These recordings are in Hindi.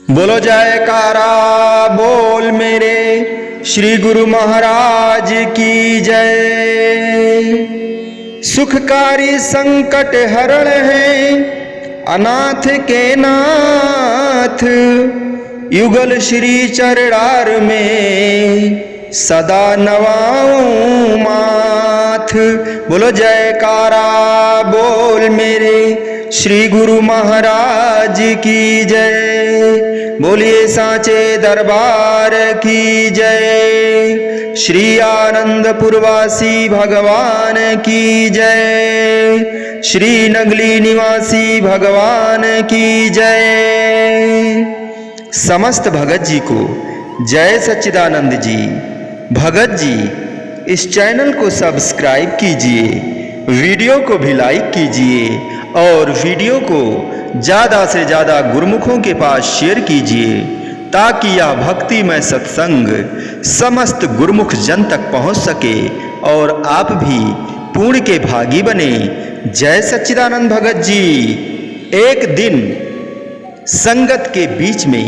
बोलो जयकारा बोल मेरे श्री गुरु महाराज की जय। सुखकारी संकट हरण है अनाथ के नाथ, युगल श्री चरणार में सदा नवाऊं माथ। बोलो जयकारा बोल मेरे श्री गुरु महाराज की जय। बोलिए सांचे दरबार की जय। श्री आनंदपुरवासी भगवान की जय। श्री नगली निवासी भगवान की जय। समस्त भगत जी को जय सच्चिदानंद जी। भगत जी इस चैनल को सब्सक्राइब कीजिए, वीडियो को भी लाइक कीजिए और वीडियो को ज़्यादा से ज़्यादा गुरुमुखों के पास शेयर कीजिए ताकि यह भक्तिमय सत्संग समस्त गुरुमुख जन तक पहुंच सके और आप भी पुण्य के भागी बने। जय सच्चिदानंद भगत जी। एक दिन संगत के बीच में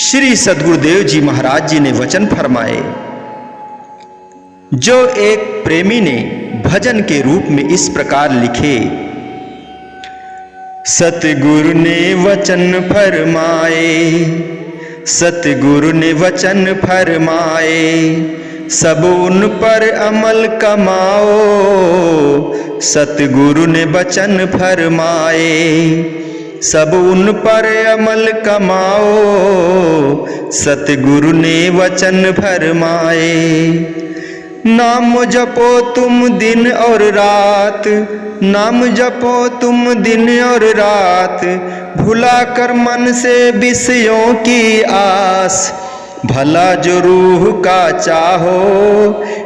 श्री सद्गुरुदेव जी महाराज जी ने वचन फरमाए, जो एक प्रेमी ने भजन के रूप में इस प्रकार लिखे। सतगुरु ने वचन फरमाए, सतगुरु ने वचन फरमाए, सब उन पर अमल कमाओ। सतगुरु ने वचन फरमाए, सब उन पर अमल कमाओ। सतगुरु ने वचन फरमाए, नाम जपो तुम दिन और रात, नाम जपो तुम दिन और रात, भुला कर मन से विषयों की आस। भला जो रूह का चाहो,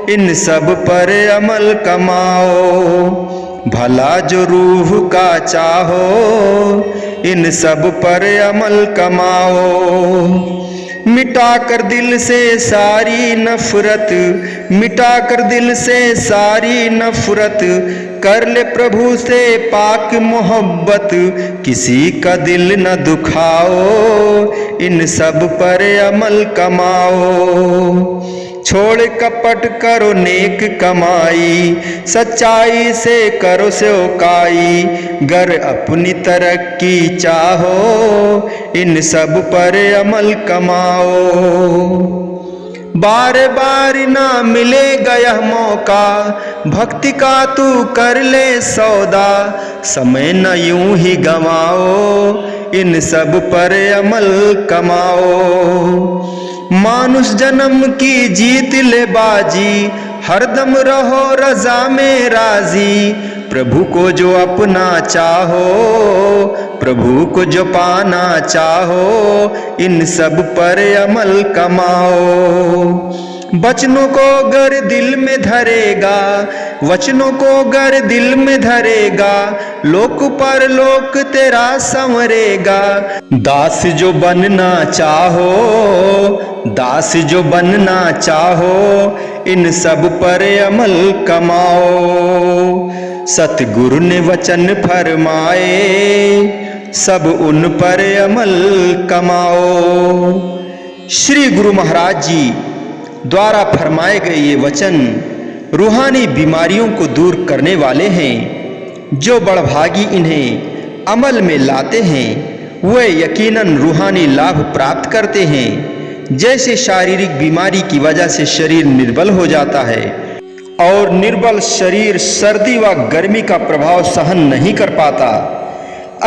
इन सब पर अमल कमाओ। भला जो रूह का चाहो, इन सब पर अमल कमाओ। मिटा कर दिल से सारी नफरत, मिटा कर दिल से सारी नफरत, कर ले प्रभु से पाक मोहब्बत। किसी का दिल न दुखाओ, इन सब पर अमल कमाओ। छोड़ कपट करो नेक कमाई, सच्चाई से करो सेवकाई। गर अपनी तरक्की चाहो, इन सब पर अमल कमाओ। बार बार ना मिलेगा यह मौका, भक्ति का तू कर ले सौदा। समय न यूं ही गंवाओ, इन सब पर अमल कमाओ। मानुष जन्म की जीत ले बाजी, हरदम रहो रजा में राजी। प्रभु को जो अपना चाहो, प्रभु को जो पाना चाहो, इन सब पर अमल कमाओ। वचनों को गर दिल में धरेगा, वचनों को गर दिल में धरेगा, लोक पर लोक तेरा संवरेगा। दास जो बनना चाहो, दास जो बनना चाहो, इन सब पर अमल कमाओ। सतगुरु ने वचन फरमाए, सब उन पर अमल कमाओ। श्री गुरु महाराज जी द्वारा फरमाए गए ये वचन रूहानी बीमारियों को दूर करने वाले हैं। जो बड़भागी इन्हें अमल में लाते हैं वे यकीनन रूहानी लाभ प्राप्त करते हैं। जैसे शारीरिक बीमारी की वजह से शरीर निर्बल हो जाता है और निर्बल शरीर सर्दी व गर्मी का प्रभाव सहन नहीं कर पाता,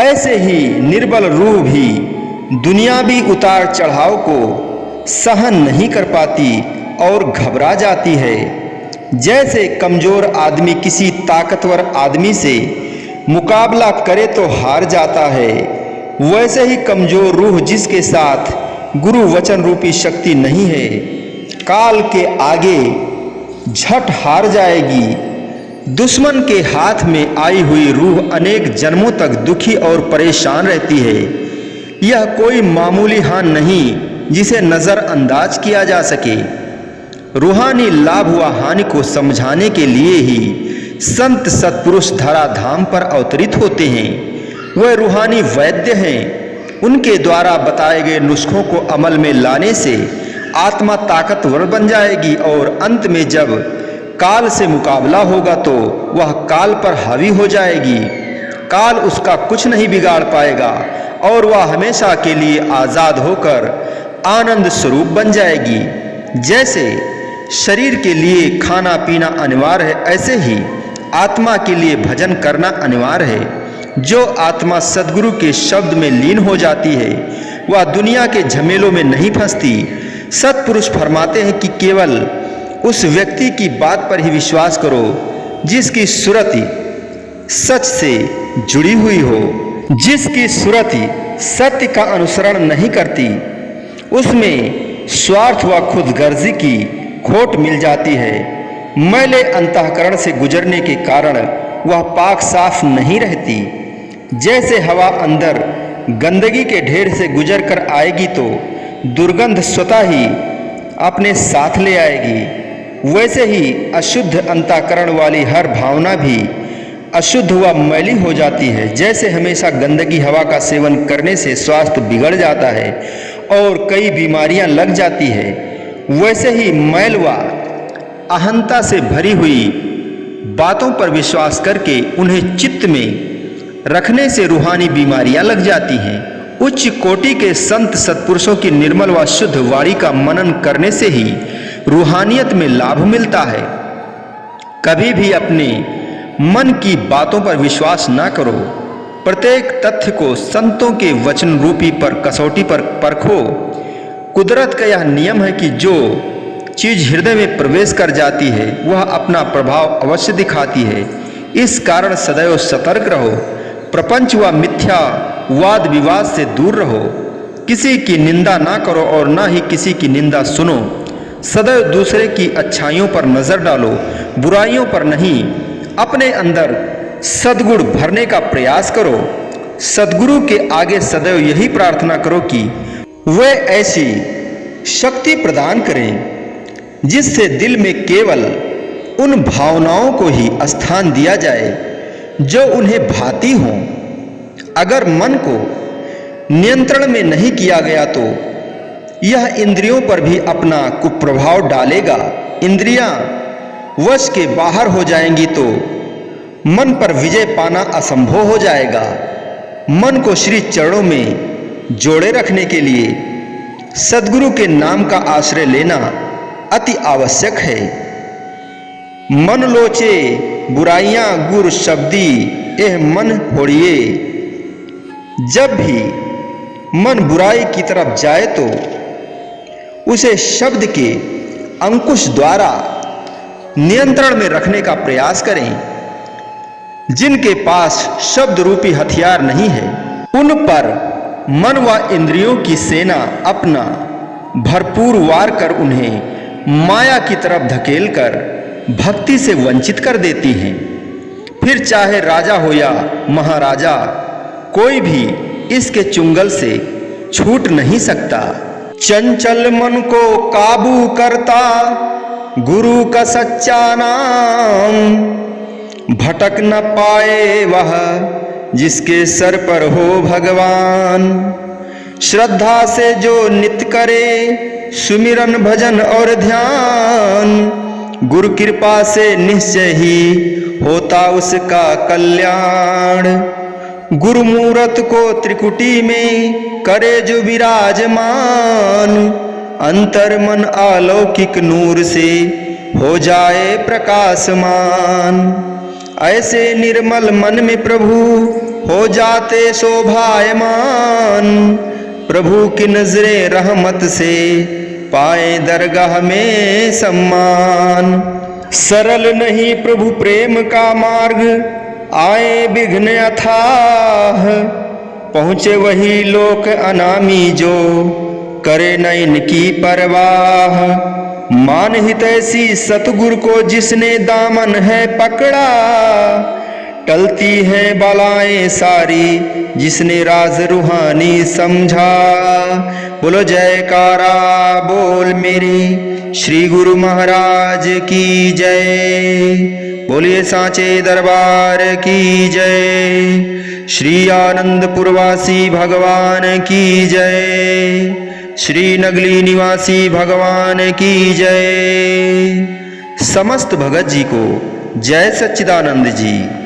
ऐसे ही निर्बल रूह भी दुनियावी उतार चढ़ाव को सहन नहीं कर पाती और घबरा जाती है। जैसे कमजोर आदमी किसी ताकतवर आदमी से मुकाबला करे तो हार जाता है, वैसे ही कमजोर रूह जिसके साथ गुरु वचन रूपी शक्ति नहीं है, काल के आगे झट हार जाएगी। दुश्मन के हाथ में आई हुई रूह अनेक जन्मों तक दुखी और परेशान रहती है। यह कोई मामूली हानि नहीं जिसे नज़रअंदाज किया जा सके। रूहानी लाभ व हानि को समझाने के लिए ही संत सत्पुरुष धराधाम पर अवतरित होते हैं। वह रूहानी वैद्य हैं उनके द्वारा बताए गए नुस्खों को अमल में लाने से आत्मा ताकतवर बन जाएगी और अंत में जब काल से मुकाबला होगा तो वह काल पर हावी हो जाएगी। काल उसका कुछ नहीं बिगाड़ पाएगा और वह हमेशा के लिए आज़ाद होकर आनंद स्वरूप बन जाएगी। जैसे शरीर के लिए खाना पीना अनिवार्य है, ऐसे ही आत्मा के लिए भजन करना अनिवार्य है। जो आत्मा सद्गुरु के शब्द में लीन हो जाती है वह दुनिया के झमेलों में नहीं फंसती। सत्पुरुष फरमाते हैं कि केवल उस व्यक्ति की बात पर ही विश्वास करो जिसकी सुरति सच से जुड़ी हुई हो, जिसकी सुरति सत्य का अनुसरण नहीं करती। उसमें स्वार्थ व खुदगर्जी की खोट मिल जाती है। मैले अंतःकरण से गुजरने के कारण वह पाक साफ नहीं रहती। जैसे हवा अंदर गंदगी के ढेर से गुजर कर आएगी तो दुर्गंध स्वतः ही अपने साथ ले आएगी, वैसे ही अशुद्ध अंतःकरण वाली हर भावना भी अशुद्ध व मैली हो जाती है। जैसे हमेशा गंदगी हवा का सेवन करने से स्वास्थ्य बिगड़ जाता है और कई बीमारियां लग जाती है, वैसे ही मैल व अहंता से भरी हुई बातों पर विश्वास करके उन्हें चित्त में रखने से रूहानी बीमारियां लग जाती हैं। उच्च कोटि के संत सत्पुरुषों की निर्मल व शुद्ध वाणी का मनन करने से ही रूहानियत में लाभ मिलता है। कभी भी अपने मन की बातों पर विश्वास ना करो। प्रत्येक तथ्य को संतों के वचन रूपी पर कसौटी पर परखो। कुदरत का यह नियम है कि जो चीज हृदय में प्रवेश कर जाती है वह अपना प्रभाव अवश्य दिखाती है। इस कारण सदैव सतर्क रहो। प्रपंच व मिथ्या वाद विवाद से दूर रहो। किसी की निंदा ना करो और ना ही किसी की निंदा सुनो। सदैव दूसरे की अच्छाइयों पर नजर डालो, बुराइयों पर नहीं। अपने अंदर सद्गुण भरने का प्रयास करो। सद्गुरु के आगे सदैव यही प्रार्थना करो कि वे ऐसी शक्ति प्रदान करें जिससे दिल में केवल उन भावनाओं को ही स्थान दिया जाए जो उन्हें भाती हों। अगर मन को नियंत्रण में नहीं किया गया तो यह इंद्रियों पर भी अपना कुप्रभाव डालेगा। इंद्रियां वश के बाहर हो जाएंगी तो मन पर विजय पाना असंभव हो जाएगा। मन को श्री चरणों में जोड़े रखने के लिए सद्गुरु के नाम का आश्रय लेना अति आवश्यक है। मन लोचे बुराइयां गुर शब्दी एह मन होड़िए। जब भी मन बुराई की तरफ जाए तो उसे शब्द के अंकुश द्वारा नियंत्रण में रखने का प्रयास करें। जिनके पास शब्द रूपी हथियार नहीं है उन पर मन व इंद्रियों की सेना अपना भरपूर वार कर उन्हें माया की तरफ धकेल कर भक्ति से वंचित कर देती हैं। फिर चाहे राजा हो या महाराजा, कोई भी इसके चुंगल से छूट नहीं सकता। चंचल मन को काबू करता गुरु का सच्चा नाम। भटक न पाए वह जिसके सर पर हो भगवान। श्रद्धा से जो नित्य करे सुमिरन भजन और ध्यान। गुरु कृपा से निश्चय ही होता उसका कल्याण। गुरु मूरत को त्रिकुटी में करे जो विराजमान। अंतर मन अलौकिक नूर से हो जाए प्रकाशमान। ऐसे निर्मल मन में प्रभु हो जाते शोभायमान। प्रभु की नजरे रहमत से पाए दरगाह में सम्मान। सरल नहीं प्रभु प्रेम का मार्ग आए विघ्न अथाह। पहुँचे वही लोक अनामी जो करे न इनकी परवाह। मान हित ऐसी सतगुरु को जिसने दामन है पकड़ा। टलती है बलाएं सारी जिसने राज रूहानी समझा। बोलो जयकारा बोल मेरी श्री गुरु महाराज की जय। बोलिए सांचे दरबार की जय। श्री आनंदपुरवासी भगवान की जय। श्री नगली निवासी भगवान की जय। समस्त भगत जी को जय सच्चिदानंद जी।